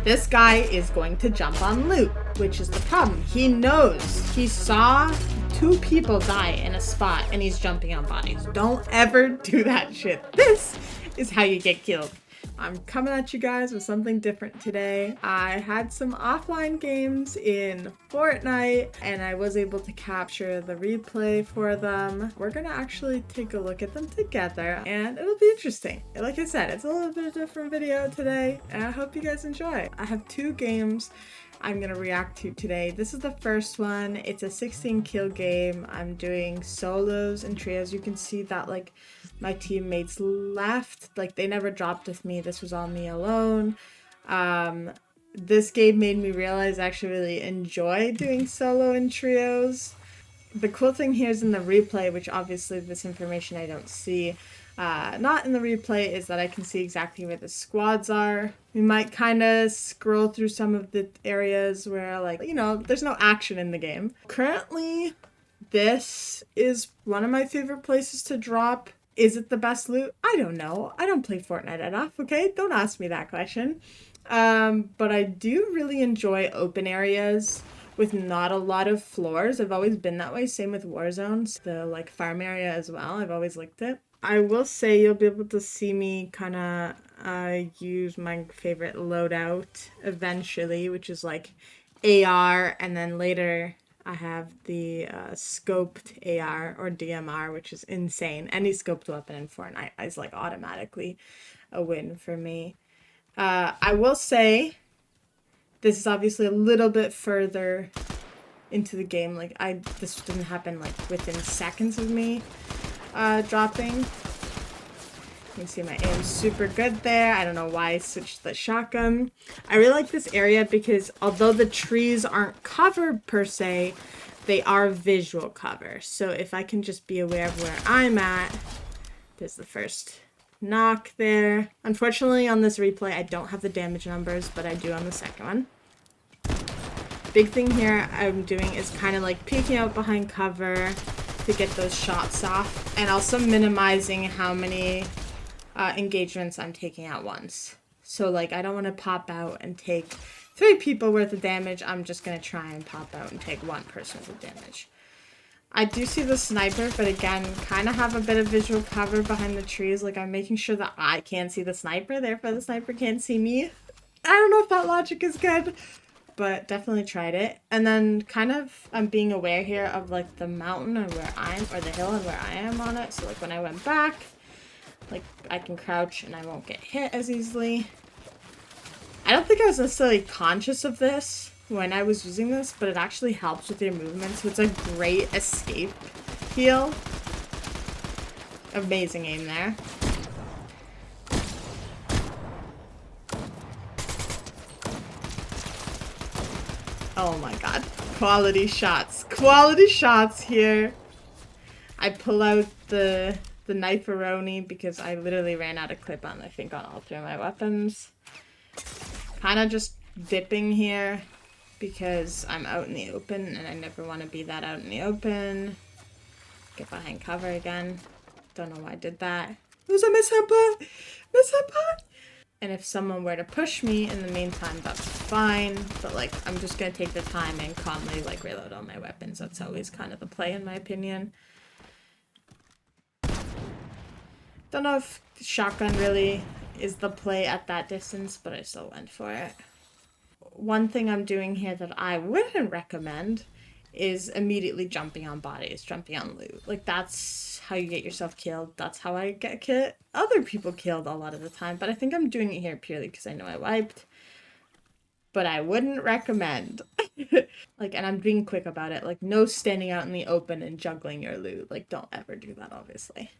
This guy is going to jump on loot, which is the problem. He knows. He saw 2 people die in a spot and he's jumping on bodies. Don't ever do that shit. This is how you get killed. I'm coming at you guys with something different today. I had some offline games in Fortnite and I was able to capture the replay for them. We're gonna actually take a look at them together and it'll be interesting. Like I said, it's a little bit of a different video today and I hope you guys enjoy. I have 2 games I'm gonna react to today. This is the first one. It's a 16 kill game. I'm doing solos and trios. You can see that like my teammates left, like they never dropped with me. This was all me alone. This game made me realize I actually really enjoy doing solo and trios. The cool thing here is in the replay, which obviously this information I don't see. Not in the replay, is that I can see exactly where the squads are. We might kind of scroll through some of the areas where, like, you know, there's no action in the game. Currently, this is one of my favorite places to drop. Is it the best loot? I don't know. I don't play Fortnite enough, okay? Don't ask me that question. But I do really enjoy open areas with not a lot of floors. I've always been that way. Same with Warzones, the like farm area as well. I've always liked it. I will say you'll be able to see me kind of use my favorite loadout eventually, which is like AR, and then later I have the scoped AR or DMR, which is insane. Any scoped weapon in Fortnite is like automatically a win for me. I will say this is obviously a little bit further into the game. Like this didn't happen like within seconds of me dropping. You can see my aim's super good there. I don't know why I switched the shotgun. I really like this area because although the trees aren't covered per se, they are visual cover. So if I can just be aware of where I'm at, there's the first knock there. Unfortunately on this replay I don't have the damage numbers, but I do on the second one. Big thing here I'm doing is kind of like peeking out behind cover to get those shots off, and also minimizing how many engagements I'm taking at once. So like I don't want to pop out and take 3 people worth of damage. I'm just going to try and pop out and take 1 person worth of damage. I do see the sniper, but again, kind of have a bit of visual cover behind the trees. Like I'm making sure that I can't see the sniper, therefore the sniper can't see me. I don't know if that logic is good, but definitely tried it. And then kind of I'm being aware here of like the mountain and where I'm, or the hill and where I am on it. So like when I went back, like I can crouch and I won't get hit as easily. I don't think I was necessarily conscious of this when I was using this, but it actually helps with your movement. So it's a great escape heal. Amazing aim there. Oh my god. Quality shots. Quality shots here. I pull out the knife-a-roni because I literally ran out of clip on, I think, on all 3 of my weapons. Kind of just dipping here because I'm out in the open and I never want to be that out in the open. Get behind cover again. Don't know why I did that. It was a mishap. And if someone were to push me in the meantime, that's fine. But like, I'm just gonna take the time and calmly like reload all my weapons. That's always kind of the play in my opinion. Don't know if shotgun really is the play at that distance, but I still went for it. One thing I'm doing here that I wouldn't recommend is immediately jumping on bodies, jumping on loot. Like that's how you get yourself killed. That's how I get other people killed a lot of the time. But I think I'm doing it here purely because I know I wiped. But I wouldn't recommend. Like, and I'm being quick about it. Like, no standing out in the open and juggling your loot. Like, don't ever do that, obviously.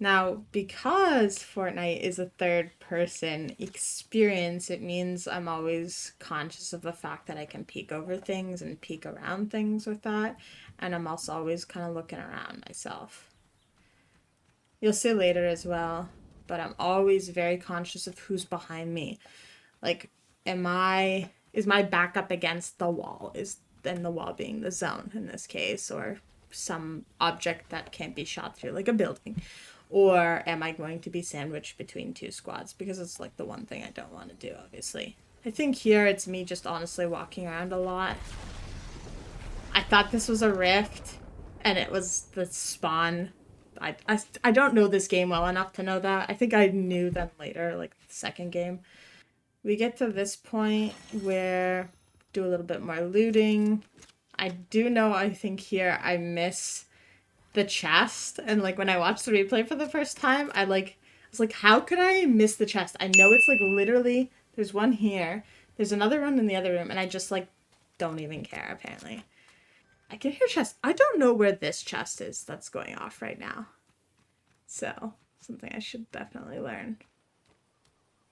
Now, because Fortnite is a third-person experience, it means I'm always conscious of the fact that I can peek over things and peek around things with that. And I'm also always kind of looking around myself. You'll see later as well, but I'm always very conscious of who's behind me. Like, is my back up against the wall? Then the wall being the zone in this case, or some object that can't be shot through, like a building. Or am I going to be sandwiched between 2 squads? Because it's like the one thing I don't want to do, obviously. I think here it's me just honestly walking around a lot. I thought this was a rift, and it was the spawn. I don't know this game well enough to know that. I think I knew them later, like the second game. We get to this point where do a little bit more looting. I do know, I think here I miss the chest, and like when I watched the replay for the first time, I was like, how could I miss the chest? I know it's like literally, there's one here, there's another one in the other room, and I just like don't even care apparently. I can hear chest. I don't know where this chest is that's going off right now. So, something I should definitely learn.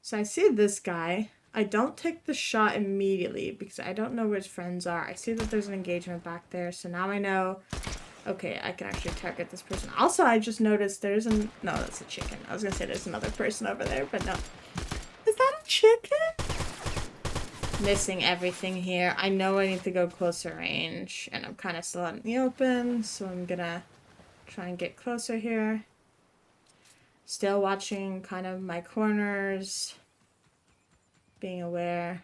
So I see this guy. I don't take the shot immediately because I don't know where his friends are. I see that there's an engagement back there, so now I know, okay, I can actually target this person. Also, I just noticed there's no, that's a chicken. I was gonna say there's another person over there, but no. Is that a chicken? Missing everything here. I know I need to go closer range, and I'm kind of still out in the open, so I'm gonna try and get closer here. Still watching kind of my corners, being aware.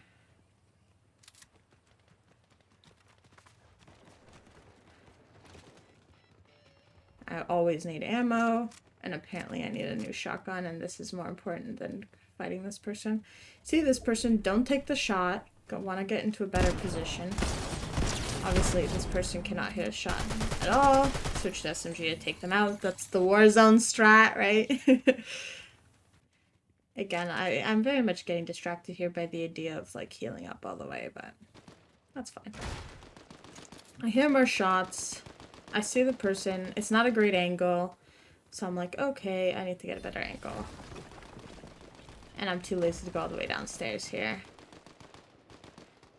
I always need ammo, and apparently I need a new shotgun, and this is more important than fighting this person. See this person, don't take the shot. Want to get into a better position. Obviously, this person cannot hit a shot at all. Switch to SMG to take them out. That's the Warzone strat, right? Again, I'm very much getting distracted here by the idea of like healing up all the way, but that's fine. I hear more shots. I see the person. It's not a great angle, so I'm like, okay, I need to get a better angle. And I'm too lazy to go all the way downstairs here.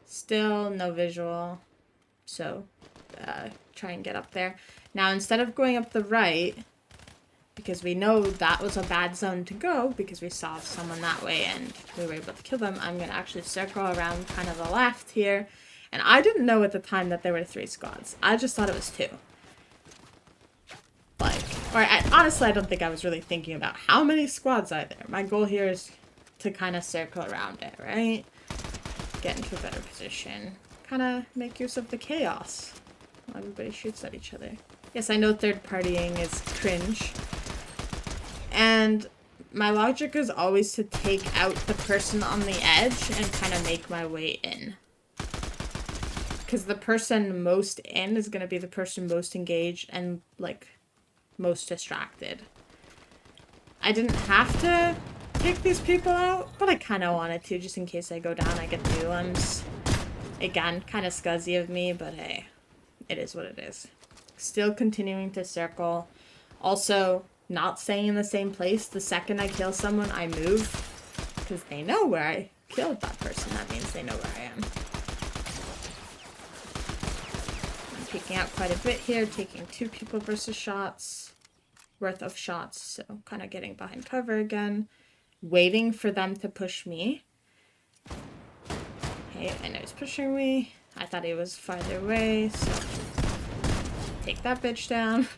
Still no visual, so try and get up there. Now, instead of going up the right, because we know that was a bad zone to go, because we saw someone that way and we were able to kill them, I'm going to actually circle around kind of the left here. And I didn't know at the time that there were 3 squads. I just thought it was 2. Honestly, I don't think I was really thinking about how many squads are there. My goal here is to kind of circle around it, right? Get into a better position. Kind of make use of the chaos. Everybody shoots at each other. Yes, I know third partying is cringe. And my logic is always to take out the person on the edge and kind of make my way in. Because the person most in is going to be the person most engaged and, like, most distracted. I didn't have to take these people out, but I kind of wanted to, just in case I go down, I get new ones. Again, kind of scuzzy of me, but hey, it is what it is. Still continuing to circle. Also, not staying in the same place. The second I kill someone, I move, because they know where I killed that person. That means they know where I am. I'm picking out quite a bit here, taking 2 people versus shots, worth of shots, so kind of getting behind cover again. Waiting for them to push me. Okay, I know he's pushing me. I thought he was farther away, so take that bitch down.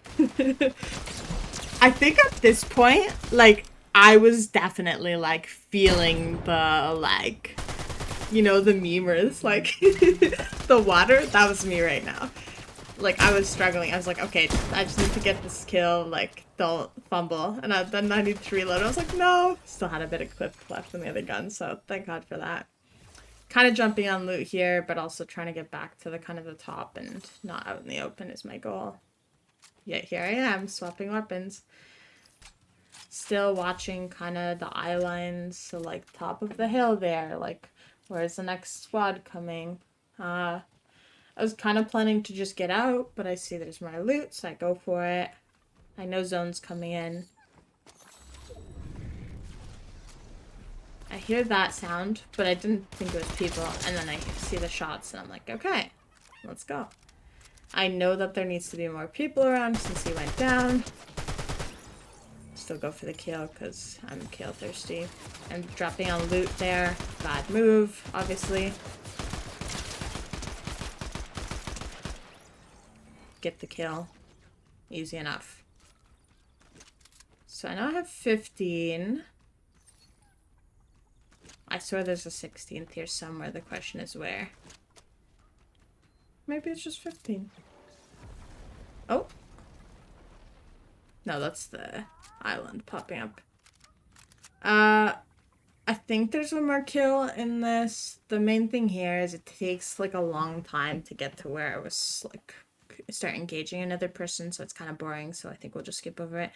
I think at this point, like, I was definitely, like, feeling the, like, you know, the meme where it's, like, the water? That was me right now. Like, I was struggling. I was like, okay, I just need to get this kill, like, don't fumble. And then I need to reload. I was like, no! Still had a bit of clip left in the other gun, so thank God for that. Kind of jumping on loot here, but also trying to get back to the kind of the top and not out in the open is my goal. Yet here I am, swapping weapons. Still watching kind of the eye lines, so like top of the hill there, like where's the next squad coming? I was kind of planning to just get out, but I see there's more loot, so I go for it. I know zone's coming in. I hear that sound, but I didn't think it was people, and then I see the shots, and I'm like, okay, let's go. I know that there needs to be more people around since he went down. Still go for the kill, because I'm kill thirsty. I'm dropping on loot there. Bad move, obviously. Get the kill. Easy enough. So I now have 15. I swear there's a 16th here somewhere. The question is where. Maybe it's just 15. Oh. No, that's the island popping up. I think there's one more kill in this. The main thing here is it takes like a long time to get to where I was like start engaging another person, so it's kind of boring, so I think we'll just skip over it.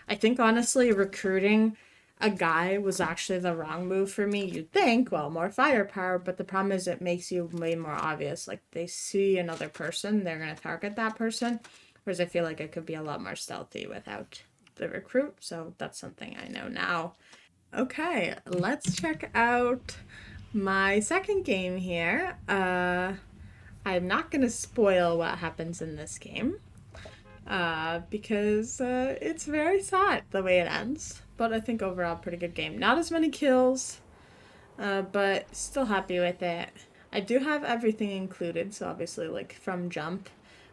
I think honestly recruiting a guy was actually the wrong move for me. You'd think, well, more firepower, but the problem is it makes you way more obvious. Like they see another person, they're gonna target that person, whereas I feel like I could be a lot more stealthy without the recruit, so that's something I know now. Okay, let's check out my second game here. I'm not going to spoil what happens in this game because it's very sad the way it ends. But I think overall pretty good game. Not as many kills, but still happy with it. I do have everything included, so obviously like from jump.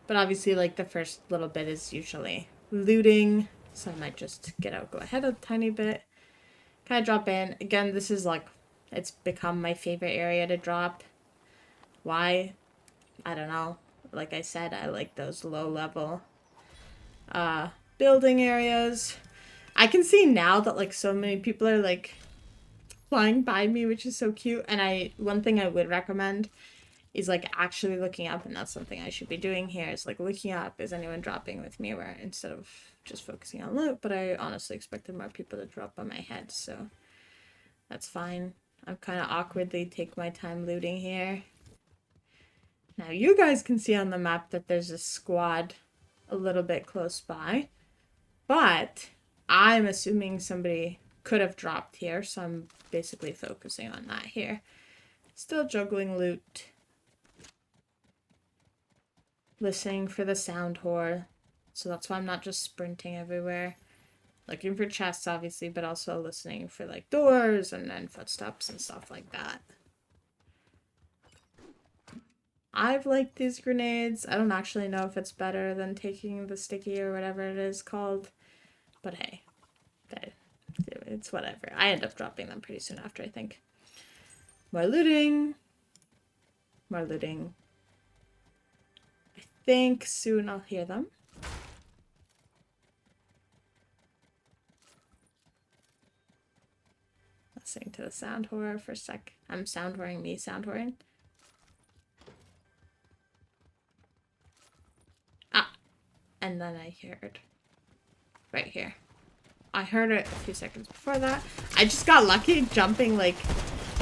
But obviously like the first little bit is usually looting, so I might just go ahead a tiny bit. Kind of drop in. Again, this is like, it's become my favorite area to drop. Why? I don't know. Like I said, I like those low level building areas. I can see now that like so many people are like flying by me, which is so cute. And one thing I would recommend is like actually looking up, and that's something I should be doing here, is like looking up, is anyone dropping with me, where instead of just focusing on loot. But I honestly expected more people to drop on my head, so that's fine. I'm kind of awkwardly take my time looting here. Now you guys can see on the map that there's a squad a little bit close by, but I'm assuming somebody could have dropped here, so I'm basically focusing on that here. Still juggling loot. Listening for the sound whore. So that's why I'm not just sprinting everywhere. Looking for chests, obviously, but also listening for, like, doors and then footsteps and stuff like that. I've liked these grenades. I don't actually know if it's better than taking the sticky or whatever it is called. But hey, it's whatever. I end up dropping them pretty soon after, I think. More looting. More looting. I think soon I'll hear them. Listening to the sound whore for a sec. I'm sound whoring me, sound whoring. Ah! And then I heard right here. I heard it a few seconds before that. I just got lucky jumping like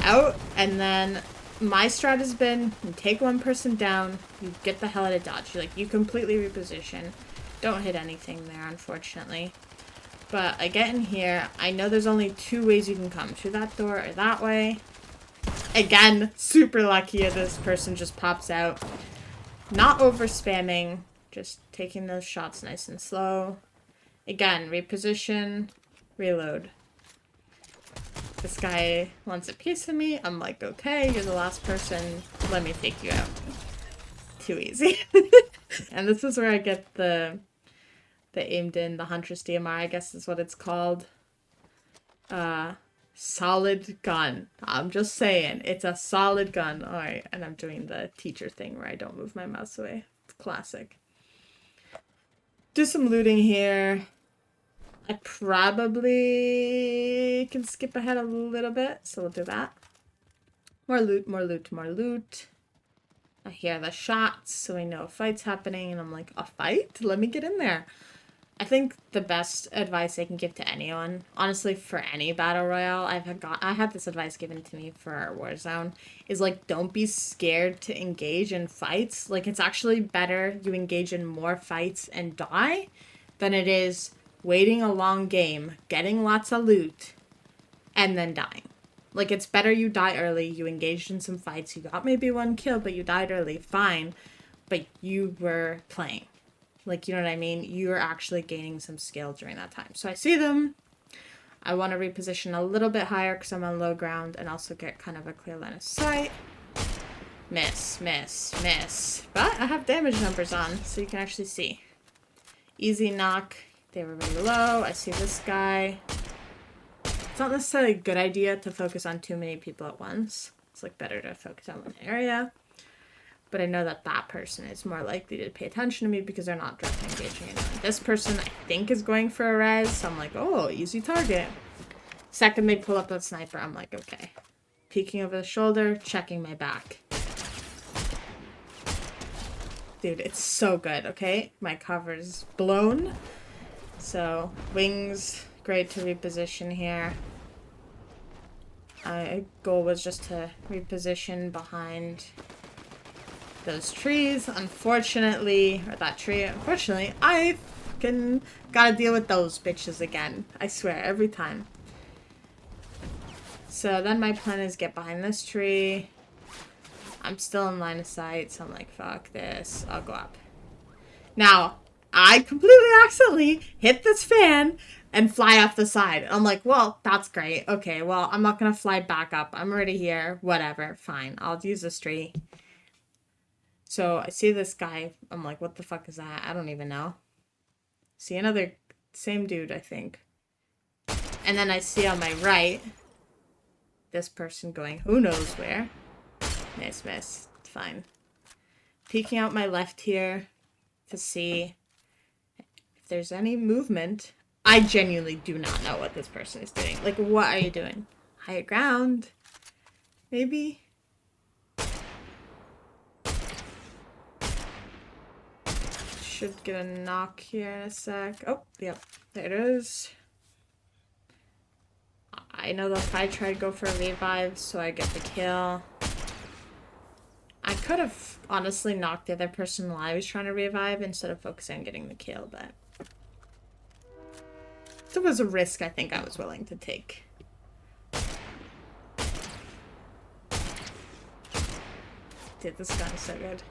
out, and then my strat has been you take one person down, you get the hell out of dodge. You completely reposition. Don't hit anything there, unfortunately. But I get in here. I know there's only two ways you can come. Through that door or that way. Again, super lucky this person just pops out. Not over spamming. Just taking those shots nice and slow. Again, reposition. Reload. This guy wants a piece of me. I'm like, okay, you're the last person. Let me take you out. Too easy. And this is where I get the aimed in, the Huntress DMR, I guess is what it's called. Solid gun. I'm just saying, it's a solid gun. Alright, and I'm doing the teacher thing where I don't move my mouse away. It's classic. Do some looting here. I probably can skip ahead a little bit, so we'll do that. More loot, more loot, more loot. I hear the shots, so I know a fight's happening, and I'm like, a fight? Let me get in there. I think the best advice I can give to anyone, honestly, for any battle royale, I had this advice given to me for our Warzone, is like, don't be scared to engage in fights. Like, it's actually better you engage in more fights and die than it is waiting a long game, getting lots of loot, and then dying. Like, it's better you die early, you engaged in some fights, you got maybe one kill, but you died early, fine, but you were playing. Like, you know what I mean? You're actually gaining some skill during that time. So I see them. I want to reposition a little bit higher because I'm on low ground and also get kind of a clear line of sight. Miss, miss, miss. But I have damage numbers on, so you can actually see. Easy knock. They were really low. I see this guy. It's not necessarily a good idea to focus on too many people at once. It's like better to focus on one area. But I know that that person is more likely to pay attention to me because they're not directly engaging anyone. This person, I think, is going for a res, so I'm like, oh, easy target. Second, they pull up a sniper, I'm like, okay. Peeking over the shoulder, checking my back. Dude, it's so good, okay? My cover's blown. So, wings, great to reposition here. My goal was just to reposition behind those trees. Unfortunately, or that tree, unfortunately, I fucking gotta deal with those bitches again. I swear, every time. So then my plan is get behind this tree. I'm still in line of sight, so I'm like, fuck this. I'll go up. Now, I completely accidentally hit this fan and fly off the side. I'm like, well, that's great. Okay, well, I'm not gonna fly back up. I'm already here. Whatever. Fine. I'll use this tree. So I see this guy. I'm like, what the fuck is that? I don't even know. See another, same dude, I think. And then I see on my right, this person going who knows where. Nice miss. Fine. Peeking out my left here to see if there's any movement. I genuinely do not know what this person is doing. Like, what are you doing? Higher ground? Maybe? Should get a knock here in a sec. Oh, yep. There it is. I know they'll probably try to go for a revive, so I get the kill. I could have honestly knocked the other person while I was trying to revive instead of focusing on getting the kill, but it was a risk I think I was willing to take. Dude, this gun is so good.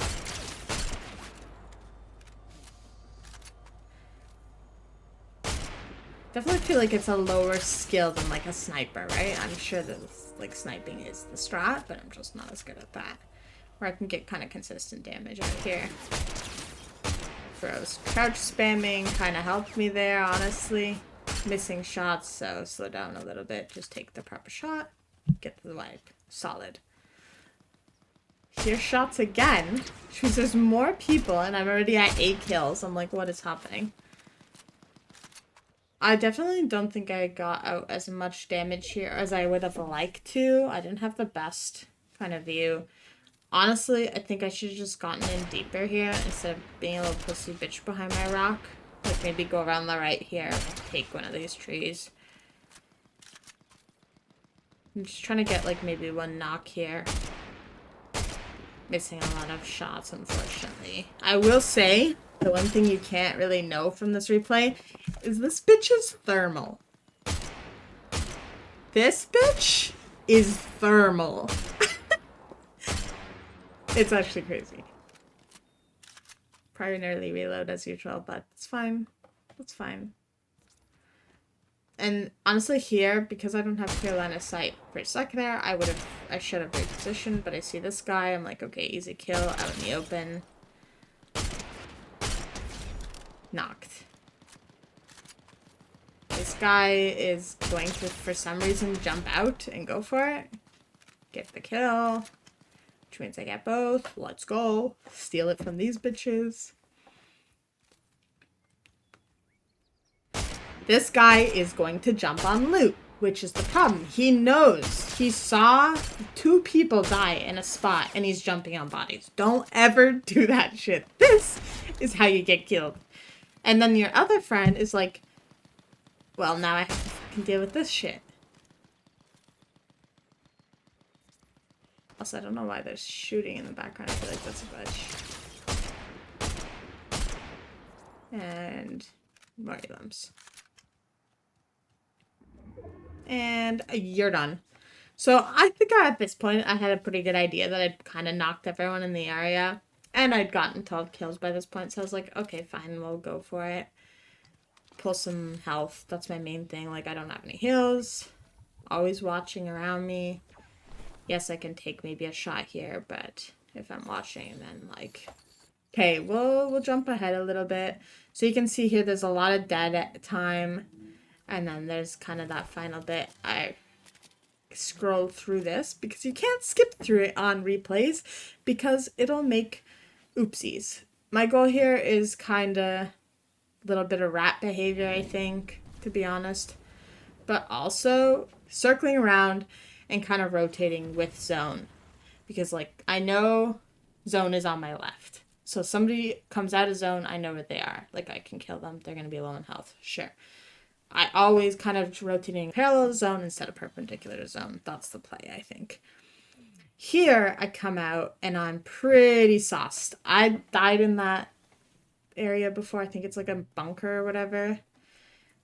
Definitely feel like it's a lower skill than like a sniper, right? I'm sure that like sniping is the strat, but I'm just not as good at that. Where I can get kind of consistent damage out here. Throws. Crouch spamming kind of helped me there, honestly. Missing shots, so slow down a little bit. Just take the proper shot. Get the wipe. Solid. Here's shots again. Which means there's more people and I'm already at 8 kills. I'm like, what is happening? I definitely don't think I got out as much damage here as I would have liked to. I didn't have the best kind of view. Honestly, I think I should have just gotten in deeper here instead of being a little pussy bitch behind my rock. Like maybe go around the right here, take one of these trees. I'm just trying to get like maybe one knock here. Missing a lot of shots, unfortunately. I will say, the one thing you can't really know from this replay is this bitch is thermal. This bitch is thermal. It's actually crazy. Probably an early reload as usual, but it's fine. It's fine. And honestly here, because I don't have clear line of sight for a sec there, I should have repositioned, but I see this guy, I'm like, okay, easy kill, out in the open. Knocked. This guy is going to, for some reason, jump out and go for it. Get the kill. Which means I get both. Let's go. Steal it from these bitches. This guy is going to jump on loot, which is the problem. He knows. He saw 2 people die in a spot and he's jumping on bodies. Don't ever do that shit. This is how you get killed. And then your other friend is like, well, now I have to fucking deal with this shit. Also, I don't know why there's shooting in the background. I feel like that's a glitch. And more elims. And you're done. So I think at this point I had a pretty good idea that I'd kind of knocked everyone in the area. And I'd gotten 12 kills by this point. So I was like, okay, fine, we'll go for it. Pull some health. That's my main thing. Like, I don't have any heals. Always watching around me. Yes, I can take maybe a shot here, but if I'm watching, then like... Okay, we'll jump ahead a little bit. So you can see here there's a lot of dead time. And then there's kind of that final bit. I scroll through this because you can't skip through it on replays because it'll make oopsies. My goal here is kind of a little bit of rat behavior, I think, to be honest. But also circling around and kind of rotating with zone. Because, like, I know zone is on my left. So somebody comes out of zone, I know where they are. Like, I can kill them. They're going to be low in health. Sure. I always kind of rotating parallel to zone instead of perpendicular to zone. That's the play, I think. Here, I come out and I'm pretty sauced. I died in that area before. I think it's like a bunker or whatever.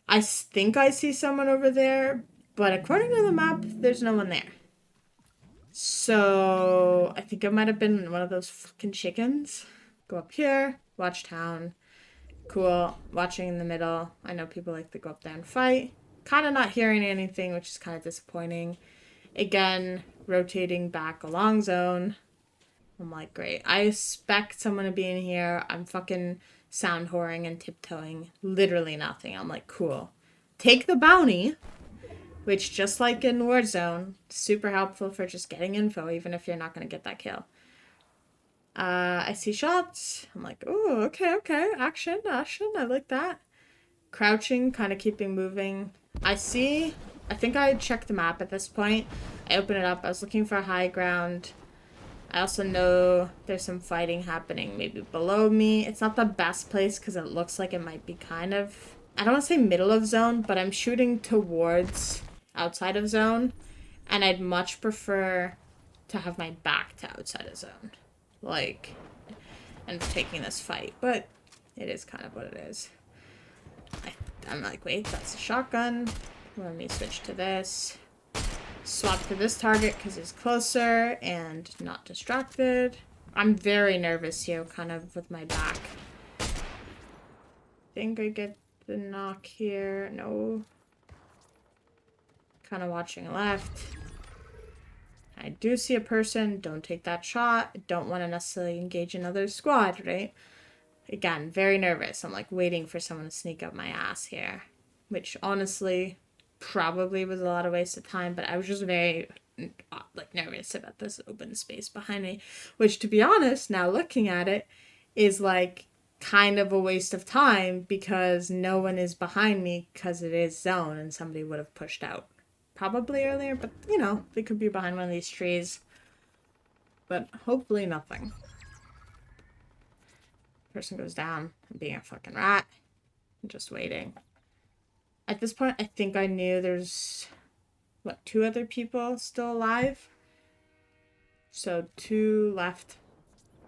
I think I see someone over there, but according to the map, there's no one there. So I think it might have been one of those fucking chickens. Go up here, watch town. Cool. Watching in the middle. I know people like to go up there and fight. Kind of not hearing anything, which is kind of disappointing. Again, rotating back along zone. I'm like, great. I expect someone to be in here. I'm fucking sound whoring and tiptoeing. Literally nothing. I'm like, cool. Take the bounty, which just like in Warzone, super helpful for just getting info, even if you're not going to get that kill. I see shots. I'm like, oh, okay. Action. I like that. Crouching, kind of keeping moving. I think I checked the map at this point. I opened it up. I was looking for high ground. I also know there's some fighting happening maybe below me. It's not the best place because it looks like it might be kind of, I don't want to say middle of zone, but I'm shooting towards outside of zone. And I'd much prefer to have my back to outside of zone. Like, and taking this fight. But it is kind of what it is. I'm like, wait, that's a shotgun. Let me switch to this. Swap to this target because he's closer and not distracted. I'm very nervous here, kind of with my back. Think I get the knock here. No. Kind of watching left. I do see a person. Don't take that shot. I don't want to necessarily engage another squad, right? Again, very nervous. I'm like waiting for someone to sneak up my ass here. Which honestly probably was a lot of waste of time, but I was just very like nervous about this open space behind me. Which, to be honest, now looking at it, is like kind of a waste of time because no one is behind me because it is zone and somebody would have pushed out. Probably earlier, but you know, they could be behind one of these trees. But hopefully nothing. Person goes down. I'm being a fucking rat. I'm just waiting. At this point, I think I knew there's, what, 2 other people still alive? So 2 left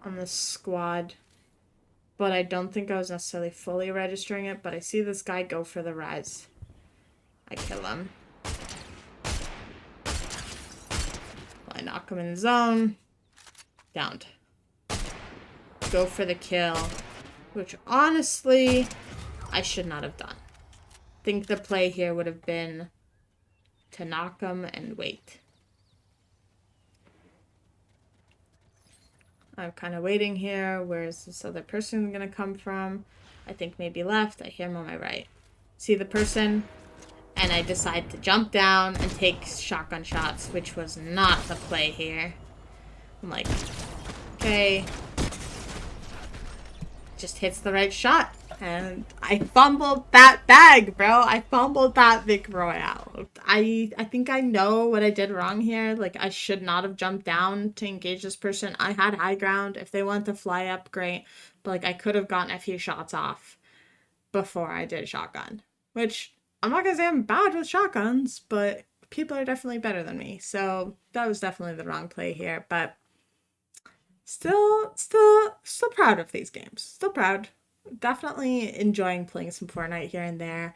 on the squad. But I don't think I was necessarily fully registering it, but I see this guy go for the res. I kill him. I knock him in the zone. Downed. Go for the kill, which honestly I should not have done. I think the play here would have been to knock him and wait. I'm kind of waiting here. Where is this other person gonna come from? I think maybe left. I hear him on my right. See the person, and I decide to jump down and take shotgun shots, which was not the play here. I'm like, okay. Just hits the right shot. And I fumbled that bag, bro. I fumbled that Vic Royale. I think I know what I did wrong here. Like, I should not have jumped down to engage this person. I had high ground. If they want to fly up, great. But, like, I could have gotten a few shots off before I did shotgun. Which, I'm not gonna say I'm bad with shotguns, but people are definitely better than me. So, that was definitely the wrong play here. But still proud of these games. Still proud. Definitely enjoying playing some Fortnite here and there.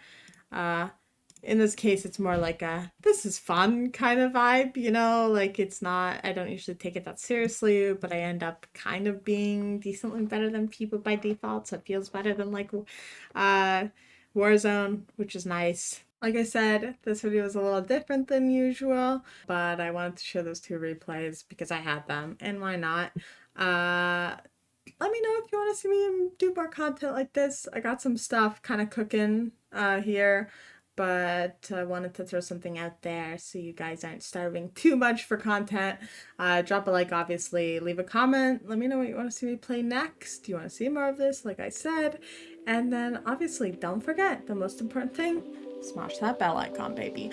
In this case, it's more like a, this is fun kind of vibe, you know? Like, it's not, I don't usually take it that seriously, but I end up kind of being decently better than people by default, so it feels better than, like, Warzone, which is nice. Like I said, this video was a little different than usual, but I wanted to show those 2 replays because I had them, and why not? Let me know if you want to see me do more content like this. I got some stuff kind of cooking here. but I wanted to throw something out there so you guys aren't starving too much for content. Drop a like, obviously. Leave a comment. Let me know what you want to see me play next. Do you want to see more of this, like I said? And then, obviously, don't forget the most important thing: smash that bell icon, baby.